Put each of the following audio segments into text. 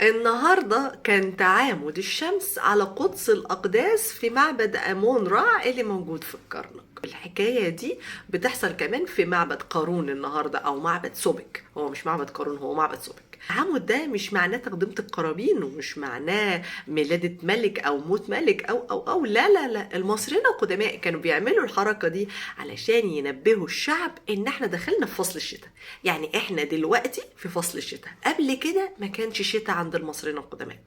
النهاردة كان تعامد الشمس على قدس الأقداس في معبد آمون را اللي موجود في الكرنك. الحكاية دي بتحصل كمان في معبد قارون النهاردة أو معبد سوبك. هو مش معبد قارون، هو معبد سوبك. التعامد ده مش معناه تقدمة القرابين ومش معناه ميلادة ملك أو موت ملك أو لا لا لا. المصريين القدماء كانوا بيعملوا الحركة دي علشان ينبهوا الشعب إن احنا دخلنا في فصل الشتاء. يعني احنا دلوقتي في فصل الشتاء، قبل كده ما كانش شتاء عند المصريين القدماء.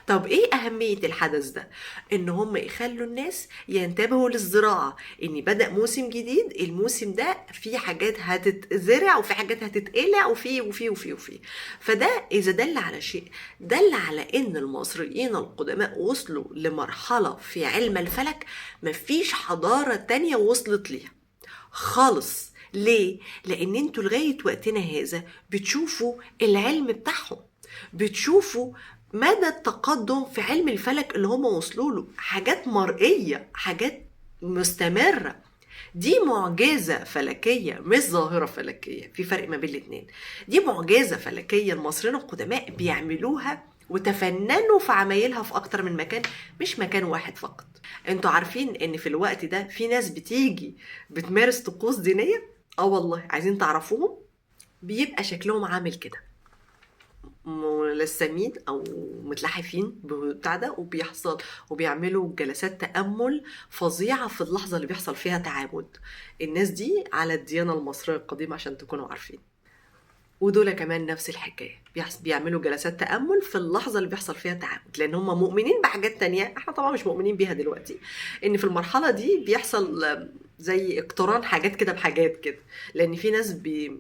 طب ايه أهمية الحدث ده؟ إن هم يخلوا الناس ينتبهوا للزراعة، إن بدأ موسم جديد. الموسم ده فيه حاجات هتتزرع وفي حاجات هتتقلع وفي فده إذا دل على شيء، دل على إن المصريين القدماء وصلوا لمرحلة في علم الفلك مفيش حضارة تانية وصلت ليها خالص. ليه؟ لأن انتوا لغاية وقتنا هذا بتشوفوا العلم بتاعهم، بتشوفوا مدى التقدم في علم الفلك اللي هم وصلوا له. حاجات مرئية، حاجات مستمرة. دي معجزة فلكية مش ظاهرة فلكية، في فرق ما بين الاتنين. دي معجزة فلكية المصريين القدماء بيعملوها وتفننوا في عمايلها في اكتر من مكان، مش مكان واحد فقط. انتوا عارفين ان في الوقت ده في ناس بتيجي بتمارس طقوس دينية؟ اه والله، عايزين تعرفوهم؟ بيبقى شكلهم عامل كده، ملثمين او متلحفين بتاع ده، وبيعملوا جلسات تأمل فظيعة في اللحظة اللي بيحصل فيها تعامد. الناس دي على الديانة المصرية القديمة عشان تكونوا عارفين. ودول كمان نفس الحكاية، بيعملوا جلسات تأمل في اللحظة اللي بيحصل فيها تعامد، لأن هم مؤمنين بحاجات تانية احنا طبعا مش مؤمنين بيها دلوقتي. ان في المرحلة دي بيحصل زي اقتران حاجات كده بحاجات كده. لأن في ناس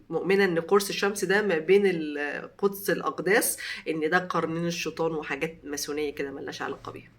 مؤمنة ان قرص الشمس ده ما بين قدس الأقداس، ان ده قرنين الشيطان وحاجات ماسونية كده ملناش علاقة بيها.